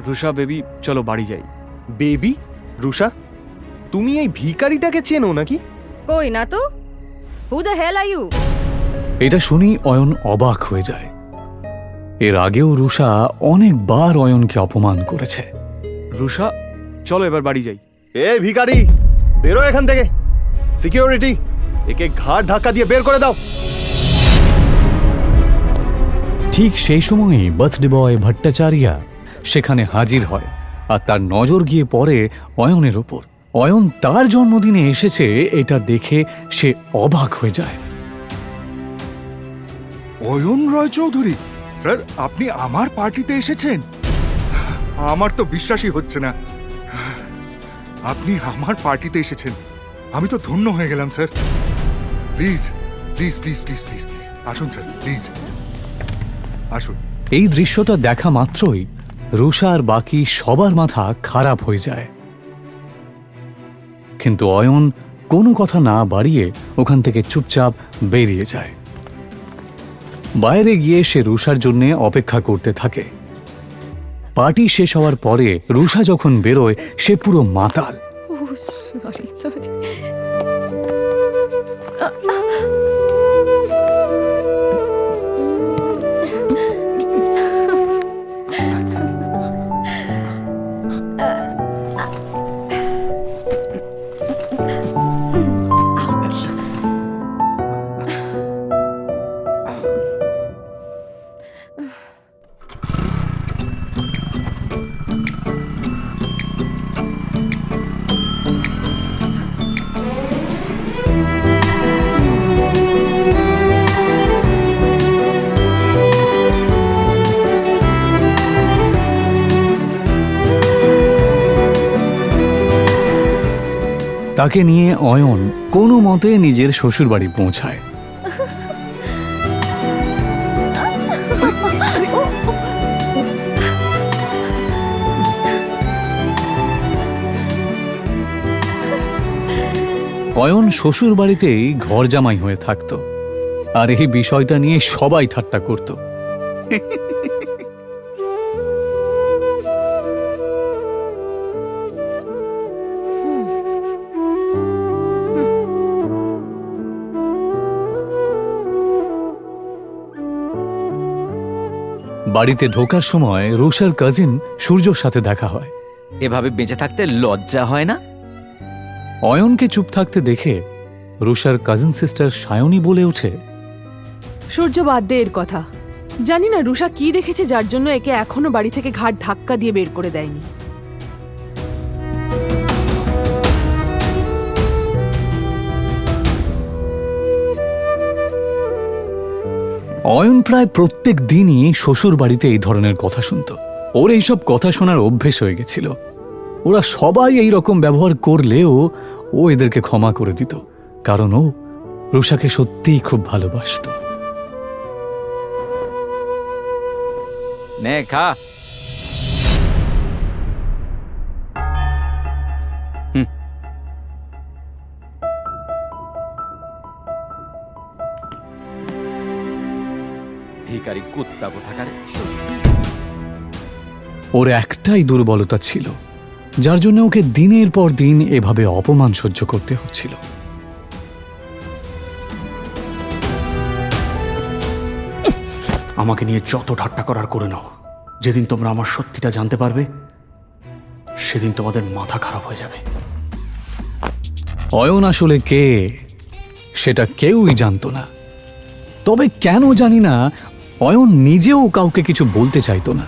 Rusha baby, চলো বাড়ি যাই। বেবি? রুষা, তুমি এই ভিখারিটাকে চেনো নাকি? কই না তো। Who the hell are you? এটা শুনি অয়ন অবাক হয়ে যায়। এর আগেও রুষা অনেকবার অয়নকে অপমান করেছে। রুষা, চলো এবার বাড়ি যাই। এ ভিখারি, বেরো এখান থেকে। সিকিউরিটি, একে ঘাড় ধাক্কা দিয়ে বের করে দাও। ঠিক সেই সময়ই বার্থডে বয় ভট্টাচার্যা সেখানে হাজির হয়, আর তার নজর গিয়ে পড়ে অয়নের ওপর। অয়ন তার জন্মদিনে এসেছে এটা দেখে সে অবাক হয়ে যায়। অয়ন রয় চৌধুরী স্যার, আপনি আমার পার্টিতে এসেছেন? আমার তো বিশ্বাসই হচ্ছে না। আপনি আমার পার্টিতে এসেছেন, আমি তো ধন্য হয়ে গেলাম sir. Please please please please please please আসুন স্যার, প্লিজ আসুন। এই দৃশ্যটা দেখা মাত্রই রুষা আর বাকি সবার মাথা খারাপ হয়ে যায়, কিন্তু অয়ন কোনো কথা না বাড়িয়ে ওখান থেকে চুপচাপ বেরিয়ে যায়। বাইরে গিয়ে সে রুষার জন্য অপেক্ষা করতে থাকে। পার্টি শেষ হওয়ার পরে রুষা যখন বেরোয় সে পুরো মাতাল। Sorry sorry. তাকে নিয়ে অয়ন কোনো মতে নিজের শ্বশুরবাড়ি পৌঁছায়। অয়ন শ্বশুর বাড়িতেই ঘর জামাই হয়ে থাকত, আর এই বিষয়টা নিয়ে সবাই ঠাট্টা করত। বাড়িতে ঢোকার সময় রুষার কাজিন সূর্যর সাথে দেখা হয়। এভাবে বেঁচে থাকতে লজ্জা হয় না? অয়নকে চুপ থাকতে দেখে রুষার কাজিন সিস্টার সায়নী বলে ওঠে, সূর্য বাদ দে এর কথা। জানি না রুষা কি দেখেছে যার জন্য একে এখনো বাড়ি থেকে ঘাট ধাক্কা দিয়ে বের করে দেয়নি। অয়ন প্রায় প্রত্যেক দিনই শ্বশুর বাড়িতে এই ধরনের কথা শুনত। ওর এইসব কথা শোনার অভ্যেস হয়ে গেছিল। ওরা সবাই এই রকম ব্যবহার করলেও ও এদেরকে ক্ষমা করে দিত, কারণ ও রুষাকে সত্যিই খুব ভালোবাসত। নে খা। ভিখারি কুত্তা কোথাকার। ওর একটাই দুর্বলতা ছিল, যার জন্য ওকে দিনের পর দিন এভাবে অপমান সহ্য করতে হচ্ছিল। আমাকে নিয়ে যত ঠাট্টা করার করে নাও, যেদিন তোমরা আমার সত্যিটা জানতে পারবে সেদিন তোমাদের মাথা খারাপ হয়ে যাবে। অয়ন আসলে কে সেটা কেউই জানত না। তবে কেন জানি না অয়ন নিজেও কাউকে কিছু বলতে চাইতো না।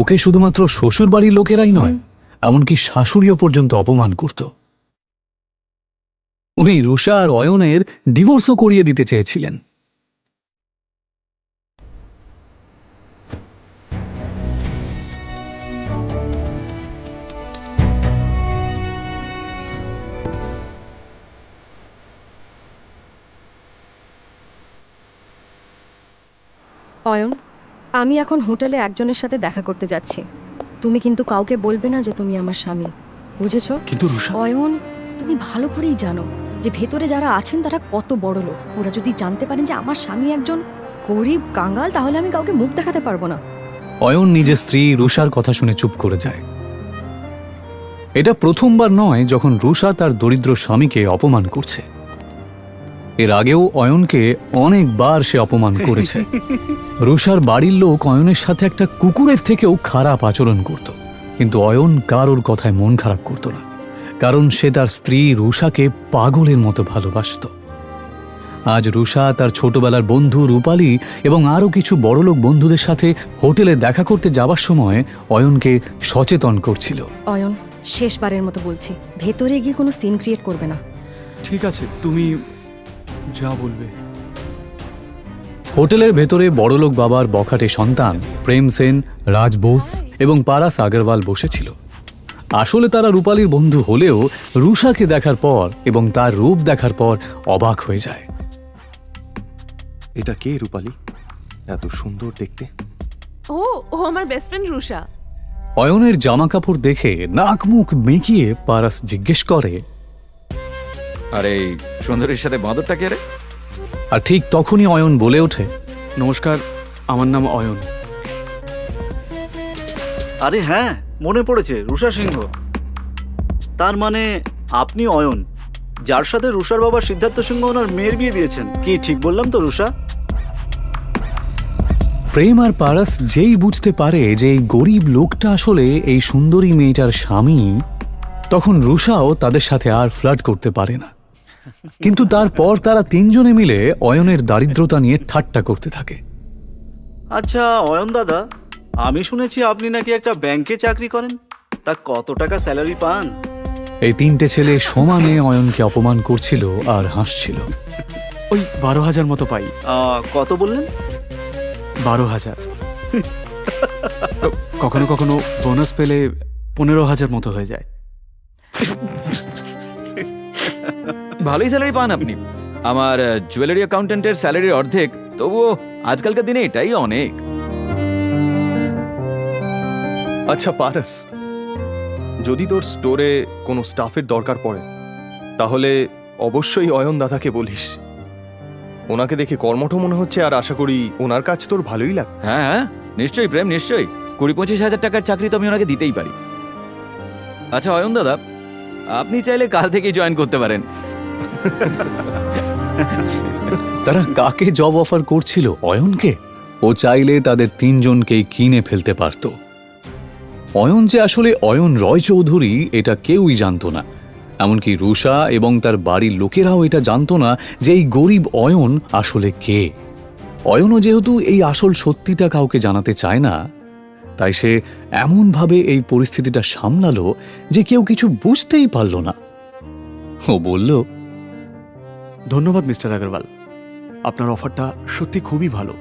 ওকে শুধুমাত্র শ্বশুর বাড়ির লোকেরাই নয়, এমনকি শাশুড়িও পর্যন্ত অপমান করত। উনি রুষা আর অয়নের ডিভোর্সও করিয়ে দিতে চেয়েছিলেন। অয়ন, আমি এখন হোটেলে একজনের সাথে দেখা করতে যাচ্ছি। তুমি কিন্তু কাউকে বলবে না যে তুমি আমার স্বামী, বুঝেছো? কিন্তু রুষা, অয়ন, তুমি ভালো করেই জানো যে ভেতরে যারা আছেন তারা কত বড় লোক। ওরা যদি জানতে পারেন যে আমার স্বামী একজন গরিব কাঙ্গাল, তাহলে আমি কাউকে মুখ দেখাতে পারবো না। অয়ন নিজের স্ত্রী রুষার কথা শুনে চুপ করে যায়। এটা প্রথমবার নয় যখন রুষা তার দরিদ্র স্বামীকে অপমান করছে। এর আগেও অয়নকে অনেকবার সে অপমান করেছে। রুষার বাড়ির লোক অয়নের সাথে একটা কুকুরের থেকেও খারাপ আচরণ করত, কিন্তু অয়ন কারোর কথায় মন খারাপ করত না, কারণ সে তার স্ত্রী রুষাকে পাগলের মতো ভালোবাসত। আজ রুষা তার ছোটবেলার বন্ধু রূপালী এবং আরও কিছু বড়লোক বন্ধুদের সাথে হোটেলে দেখা করতে যাবার সময় অয়নকে সচেতন করছিল। অয়ন, শেষবারের মতো বলছি, ভেতরে গিয়ে কোনো সিন ক্রিয়েট করবে না। ঠিক আছে, তুমি যা বলবে। হোটেলের ভেতরে বড়লোক বাবার বখাটে সন্তান প্রেম সেন, রাজ বোস এবং পারাস আগরওয়াল বসেছিল। আসলে তারা রূপালীর বন্ধু হলেও রুষাকে দেখার পর এবং তার রূপ দেখার পর অবাক হয়ে যায়। এটা কে রূপালী? এত সুন্দর দেখতে। ও ও আমার বেস্ট ফ্রেন্ড রুষা। অয়নের জামা কাপড় দেখে নাক মুখ মেকিয়ে পারাস জিজ্ঞেস করে, আরে এই সুন্দরীর সাথে বাঁদরটা কে রে? আর ঠিক তখনই অয়ন বলে ওঠে, নমস্কার, আমার নাম অয়ন। আরে হ্যাঁ, মনে পড়েছে, রুষা সিংহ। তার মানে আপনি অয়ন, যার সাথে রুষার বাবা সিদ্ধার্থ সিংহ ওনার মেয়ের বিয়ে দিয়েছেন। কি ঠিক বললাম তো রুষা? প্রেম আর পারাস যেই বুঝতে পারে যে এই গরিব লোকটা আসলে এই সুন্দরী মেয়েটার স্বামী, তখন রুষাও তাদের সাথে আর ফ্লার্ট করতে পারে না। কিন্তু তারপর তারা তিনজনে মিলে অয়নের দারিদ্রতা নিয়ে ঠাট্টা করতে থাকে। আচ্ছা অয়ন দাদা, আমি শুনেছি আপনি নাকি একটা ব্যাংকে চাকরি করেন। তা কত টাকা স্যালারি পান? এই তিনটে ছেলে সমানে অয়নকে অপমান করছিল আর হাসছিল। ওই 12,000 মতো পাই। কত বললেন? 12,000। কখনো কখনো বোনাস পেলে 15,000 মতো হয়ে যায়। ভালোই স্যালারি পান আপনি। আমার জুয়েলারি অ্যাকাউন্টেন্টের স্যালারির অর্ধেক, তবুও আজকালকার দিনে এটাই অনেক। আচ্ছা পারাস, যদি তোর স্টোরে কোনো স্টাফের দরকার পড়ে তাহলে অবশ্যই অয়ন দাদাকে বলিস। ওনাকে দেখে কর্মঠ মনে হচ্ছে, আর আশা করি ওনার কাজ তোর ভালোই লাগবে। হ্যাঁ হ্যাঁ, নিশ্চয়ই প্রেম, নিশ্চয়ই। 20-25 হাজার টাকার চাকরি তো আমি ওনাকে দিতেই পারি। আচ্ছা অয়ন দাদা, আপনি চাইলে কাল থেকেই জয়েন করতে পারেন। তারা কাকে জব অফার করছিল? অয়নকে। ও চাইলে তাদের তিনজনকেই কিনে ফেলতে পারত। অয়ন যে আসলে অয়ন রয় চৌধুরী এটা কেউই জানত না, এমনকি রুষা এবং তার বাড়ির লোকেরাও এটা জানতো না যে এই গরিব অয়ন আসলে কে। অয়নও যেহেতু এই আসল সত্যিটা কাউকে জানাতে চায় না, তাই সে এমনভাবে এই পরিস্থিতিটা সামলালো যে কেউ কিছু বুঝতেই পারল না। ও বলল, ধন্যবাদ মিস্টার আগরওয়াল, আপনার অফারটা সত্যি খুবই ভালো।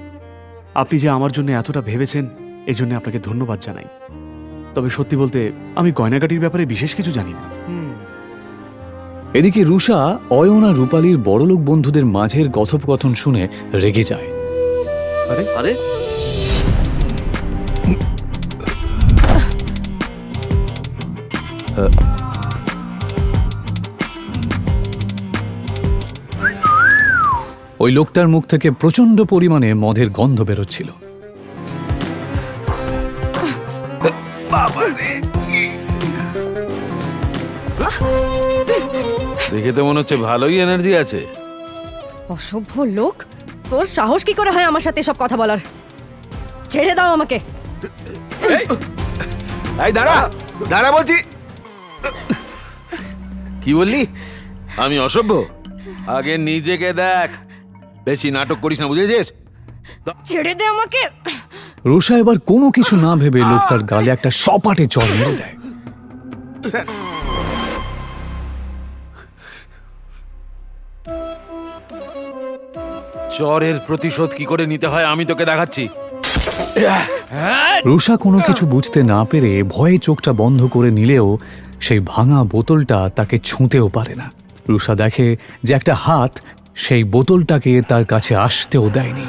আপনি যে আমার জন্য এতটা ভেবেছেন, এজন্য আপনাকে ধন্যবাদ জানাই। তবে সত্যি বলতে আমি গয়নাগাটির ব্যাপারে বিশেষ কিছু জানি না। এদিকে রুষা অয়ন আর রূপালীর বড়লোক বন্ধুদের মাঝের কথোপকথন শুনে রেগে যায়। আরে আরে ওই লোকটার মুখ থেকে প্রচন্ড পরিমাণে মদের গন্ধ বেরোচ্ছিল। দেখে তো মনে হচ্ছে ভালোই এনার্জি আছে। অসভ্য লোক, তোর সাহস কি করে হয় আমার সাথে সব কথা বলার? ছেড়ে দাও আমাকে। এই দাঁড়া দাঁড়া বলছি। কি বললি? আমি অসভ্য? আগে নিজেকে দেখ, বেশি নাটক করিস না, বুঝেছিস? ছেড়ে দে আমাকে। রুষা এবার কোনো কিছু না ভেবে লোকটার গালে একটা সপাটে চড় মেরে দেয়। চরের প্রতিশোধ কি করে নিতে হয় আমি তোকে দেখাচ্ছি। রুষা কোনো কিছু বুঝতে না পেরে ভয়ে চোখটা বন্ধ করে নিলেও সেই ভাঙা বোতলটা তাকে ছুঁতেও পারে না। রুষা দেখে যে একটা হাত সেই বোতলটাকে তার কাছে আসতেও দেয়নি।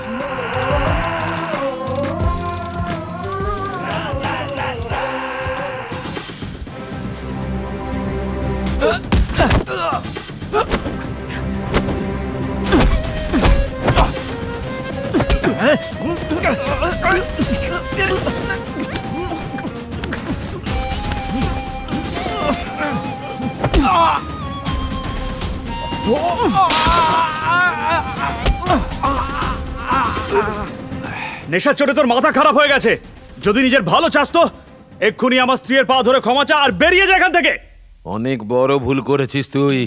নেশার চোটে তোর মাথা খারাপ হয়ে গেছে। যদি নিজের ভালো চাস তো এক্ষুনি আমার স্ত্রীর পা ধরে ক্ষমা চা আর বেরিয়ে যা এখান থেকে। অনেক বড় ভুল করেছিস তুই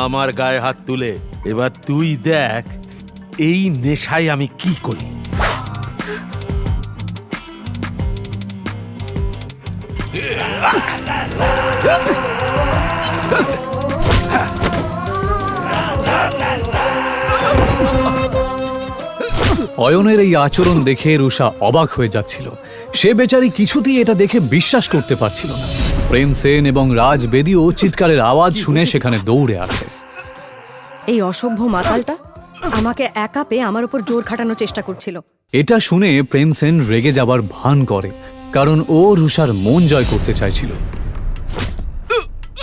আমার গায়ে হাত তুলে। এবার তুই দেখ এই নেশায় আমি কি করি। অয়নের এই আচরণ দেখে রুষা অবাক হয়ে যাচ্ছিল। সে বেচারি কিছুতেই এটা দেখে বিশ্বাস করতে পারছিল না। প্রেম সেন এবং রাজ বেদিও চিৎকারের আওয়াজ শুনে সেখানে দৌড়ে আসে। এই অসভ্য মাতালটা আমাকে একা পেয়ে আমার উপর জোর খাটানোর চেষ্টা করছিল। এটা শুনে প্রেম সেন রেগে যাবার ভান করে, কারণ ও রুষার মন জয় করতে চাইছিল।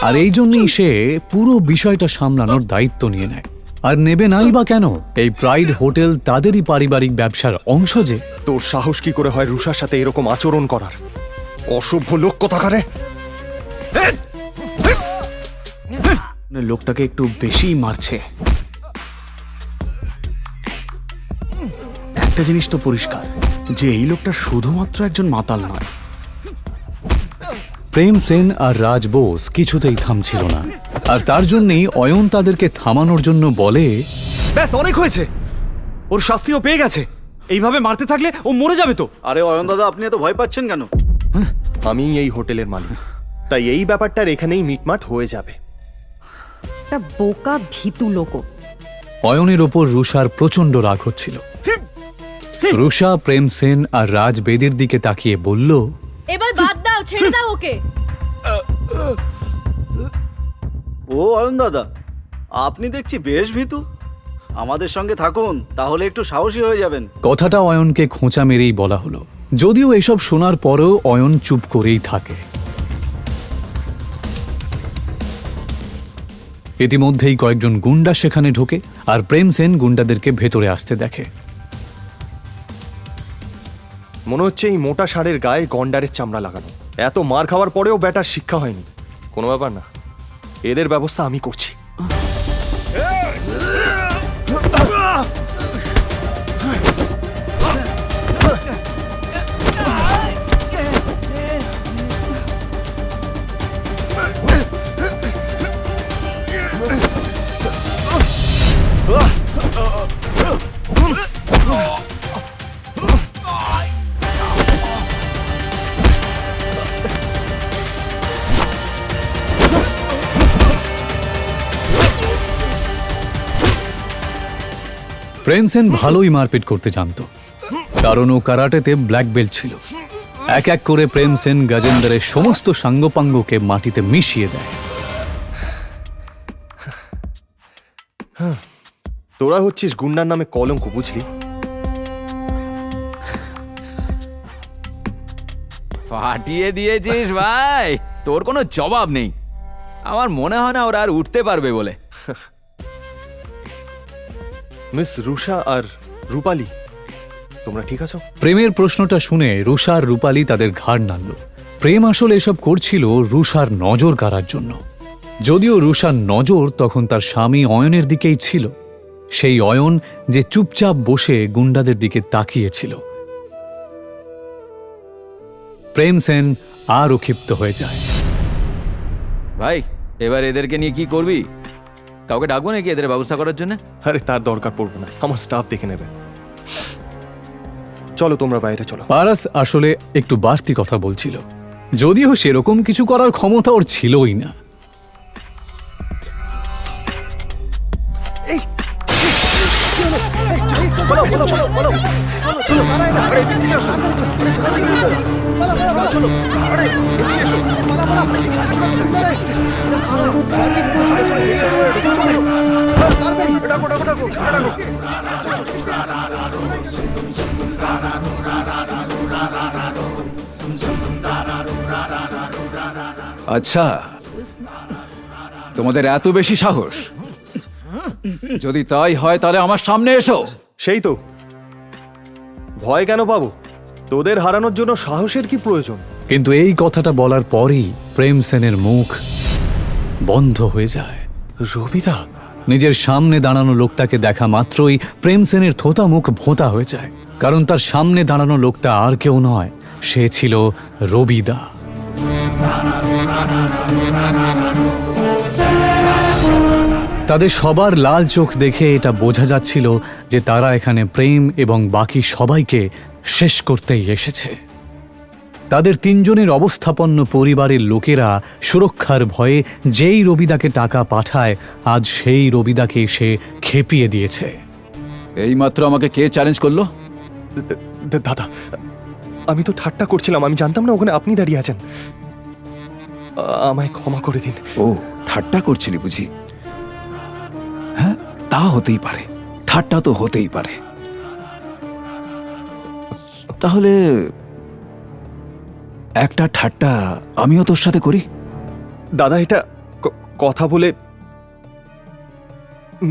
আর এই জন্যই সে পুরো বিষয়টা সামলানোর দায়িত্ব নিয়ে নেয়। আর নেবে নাই বা কেন? এই প্রাইড হোটেল তাদেরই পারিবারিক ব্যবসার অংশ যে। তোর সাহস কি করে হয় রুষার সাথে এরকম আচরণ করার? অসভ্য লোক কোথাকারে। লোকটাকে একটু বেশি মারছে। একটা জিনিস তো পরিষ্কার যে এই লোকটা শুধুমাত্র একজন মাতাল নয়। প্রেম সেন আর রাজ বোস কিছুতেই থামছিল না, আর তার জন্যই অয়ন তাদেরকে থামানোর জন্য বলে, ব্যাস অনেক হয়েছে, ওর শাস্তিও পেয়ে গেছে। এইভাবে মারতে থাকলে ও মরে যাবে তো। আরে অয়ন দাদা, আপনি এত ভয় পাচ্ছেন কেন? আমি এই হোটেলের মালিক, তাই এই ব্যাপারটার এখানেই মিটমাট হয়ে যাবে। একটা বোকা ভীতু লোক। অয়নের ওপর রুষার প্রচন্ড রাগ হচ্ছিল। রুষা প্রেম সেন আর রাজ বেদির দিকে তাকিয়ে বলল, এবার বাদ দাও, ছেড়ে দাও ওকে। ও অয়ন দাদা, আপনি দেখছি বেশ ভীতু। আমাদের সঙ্গে থাকুন, তাহলে একটু সাহসী হয়ে যাবেন। কথাটা অয়নকে খোঁচা মেরেই বলা হলো, যদিও এসব শোনার পরেও অয়ন চুপ করেই থাকে। ইতিমধ্যেই কয়েকজন গুন্ডা সেখানে ঢোকে, আর প্রেম সেন গুন্ডাদেরকে ভেতরে আসতে দেখে। মনে হচ্ছে এই মোটা ষাঁড়ের গায়ে গন্ডারের চামড়া লাগানো। এত মার খাওয়ার পরেও ব্যাটার শিক্ষা হয়নি। কোনো ব্যাপার না, এদের ব্যবস্থা আমি করছি। প্রেম সেন ভালোই মারপিট করতে জানতো, কারণ ও কারাটেতে ব্ল্যাক বেল্ট ছিল। এক এক করে প্রেম সেন গজেন্দ্রের সমস্ত সাঙ্গপাঙ্গকে মাটিতে মিশিয়ে দেয়। তোরা হচ্ছিস গুন্ডার নামে কলঙ্ক, বুঝলি? ফাটিয়ে দিয়েছিস ভাই, তোর কোনো জবাব নেই। আমার মনে হয় না ওরা আর উঠতে পারবে বলে। মিস রুষা আর রূপালী, তোমরা ঠিক আছো? প্রেমের প্রশ্নটা শুনে রুষা আর রূপালী তাদের ঘাড় নাড়ল। প্রেম আসলে এসব করছিল রুষার নজর কাড়ার জন্য। যদিও রুষার নজর তখন তার স্বামী অয়নের দিকেই ছিল, সেই অয়ন যে চুপচাপ বসে গুন্ডাদের দিকে তাকিয়েছিল। প্রেম সেন আরও ক্ষিপ্ত হয়ে যায়। ভাই, এবার এদেরকে নিয়ে কি করবি? কাউকে ডাকবো নাকি এদের ব্যবস্থা করার জন্য? আরে তার দরকার পড়বে না, আমার স্টাফ দেখে নেবে। চলো তোমরা বাইরে চলো। পারাস আসলে একটু বাড়তি কথা বলছিল, যদিও সেরকম কিছু করার ক্ষমতা ওর ছিলই না। আচ্ছা, তোমাদের এত বেশি সাহস? যদি তাই হয় তাহলে আমার সামনে এসো। সেই তো, ভয় কেন পাবো? তোদের হারানোর জন্য সাহসের কি প্রয়োজন? কিন্তু এই কথাটা বলার পরই প্রেম সেনের মুখ বন্ধ হয়ে যায়। রবিদা, নিজের সামনে দাঁড়ানো লোকটাকে দেখা মাত্রই প্রেম সেনের থোতা মুখ ভোঁতা হয়ে যায়। কারণ তার সামনে দাঁড়ানো লোকটা আর কেউ নয়, সে ছিল রবিদা। তাদের সবার লাল চোখ দেখে এটা বোঝা যাচ্ছিল যে তারা এখানে প্রেম এবং বাকি সবাইকে শেষ করতেই এসেছে। তাদের তিনজনের অবস্থাপন্ন পরিবারের লোকেরা সুরক্ষার ভয়ে যেই রবিদাকে টাকা পাঠায়, আজ সেই রবিদাকে সে খেপিয়ে দিয়েছে। এইমাত্র আমাকে কে চ্যালেঞ্জ করলো? দাদা, আমি তো ঠাট্টা করছিলাম, আমি জানতাম না ওখানে আপনি দাঁড়িয়ে আছেন। আমায় ক্ষমা করে দিন। ও, ঠাট্টা করছিলি বুঝি? হ্যাঁ, তা হতেই পারে, ঠাট্টা তো হতেই পারে। তাহলে একটা ঠাট্টা আমিও তোর সাথে করি। দাদা, এটা কথা বলে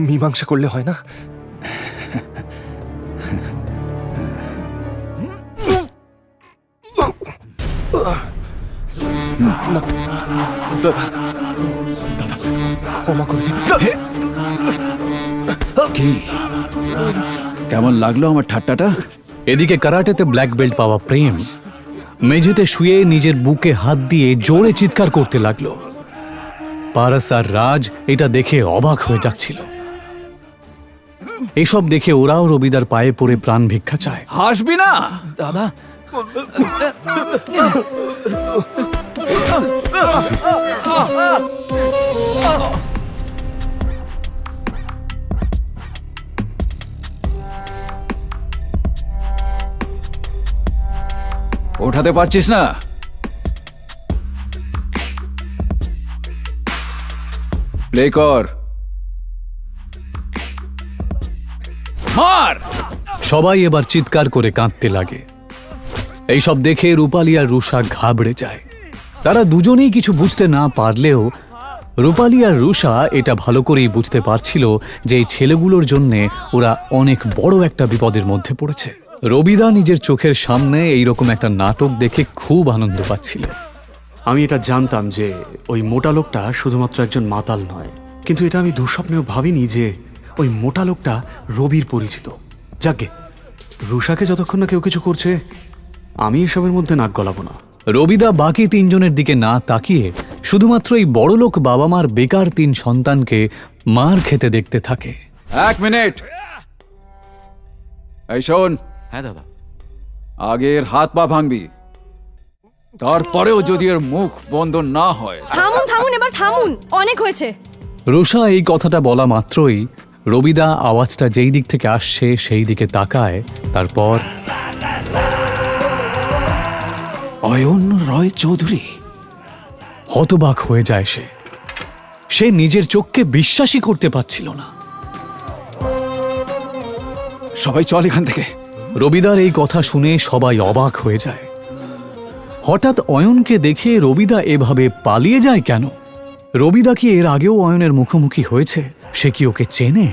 মীমাংসা করলে হয় না? দাদা, দাদা, ক্ষমা করে দিন। কি কেমন লাগলো আমার ঠাট্টাটা? এদিকে কারাটেতে ব্ল্যাক বেল্ট পাওয়া প্রেম মেঝেতে শুয়ে নিজের বুকে হাত দিয়ে জোরে চিৎকার করতে লাগলো। পারস আর রাজ এটা দেখে অবাক হয়ে যাচ্ছিল। এসব দেখে ওরাও রবিদার পায়ে পড়ে প্রাণ ভিক্ষা চায়। হাসবি না দাদা, ওঠাতে পারছিস না? প্লে কর, মার। সবাই এবার চিৎকার করে কাঁদতে লাগে। এইসব দেখে রূপালী আর রুষা ঘাবড়ে যায়। তারা দুজনেই কিছু বুঝতে না পারলেও রূপালী আর রুষা এটা ভালো করেই বুঝতে পারছিল যে এই ছেলেগুলোর জন্যে ওরা অনেক বড় একটা বিপদের মধ্যে পড়েছে। রবিদা নিজের চোখের সামনে এইরকম একটা নাটক দেখে খুব আনন্দ পাচ্ছিল। আমি এটা জানতাম যে ওই মোটা লোকটা শুধুমাত্র একজন মাতাল নয়, কিন্তু এটা আমি দুঃস্বপ্নেও ভাবিনি যে ওই মোটা লোকটা রবির পরিচিত। যাকে রুষাকে যতক্ষণ না কেউ কিছু করছে, আমি এসবের মধ্যে নাক গলাবো না। রবিদা বাকি তিনজনের দিকে না তাকিয়ে শুধুমাত্র এই বড়লোক বাবা মার বেকার 3 সন্তানকে মার খেতে দেখতে থাকে। 1 মিনিট। এই শোন, হ্যাঁ দাদা, আগের হাত পা ভাঙবি, তারপরেও যদি এর মুখ বন্ধ না হয়। থামুন থামুন, এবার থামুন, অনেক হয়েছে। রুষা এই কথাটা বলা মাত্রই রবিদা আওয়াজটা যেই দিক থেকে আসছে সেই দিকে তাকায়। তারপর অয়ন রয় চৌধুরী। হতবাক হয়ে যায় সে নিজের চোখকে বিশ্বাসই করতে পারছিল না। সবাই চল এখান থেকে। রবিদার এই কথা শুনে সবাই অবাক হয়ে যায়। হঠাৎ অয়নকে দেখে রবিদা এভাবে পালিয়ে যায় কেন? রবিদা কি এর আগেও অয়নের মুখোমুখি হয়েছে? সে কি ওকে চেনে?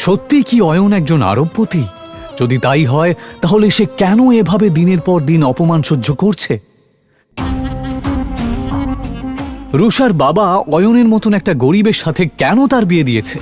সত্যি কি অয়ন একজন আরবপতি? যদি তাই হয় তাহলে সে কেন এভাবে দিনের পর দিন অপমান সহ্য করছে? রুষার বাবা অয়নের মতন একটা গরিবের সাথে কেন তার বিয়ে দিয়েছে?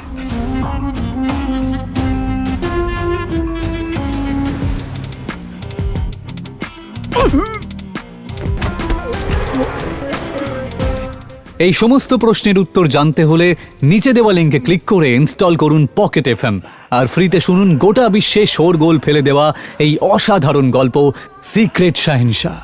এই সমস্ত প্রশ্নের উত্তর জানতে হলে নিচে দেওয়া লিঙ্কে ক্লিক করে ইনস্টল করুন পকেট এফএম আর ফ্রিতে শুনুন গোটা বিশ্বে শোরগোল ফেলে দেওয়া এই অসাধারণ গল্প সিক্রেট শাহেনশাহ।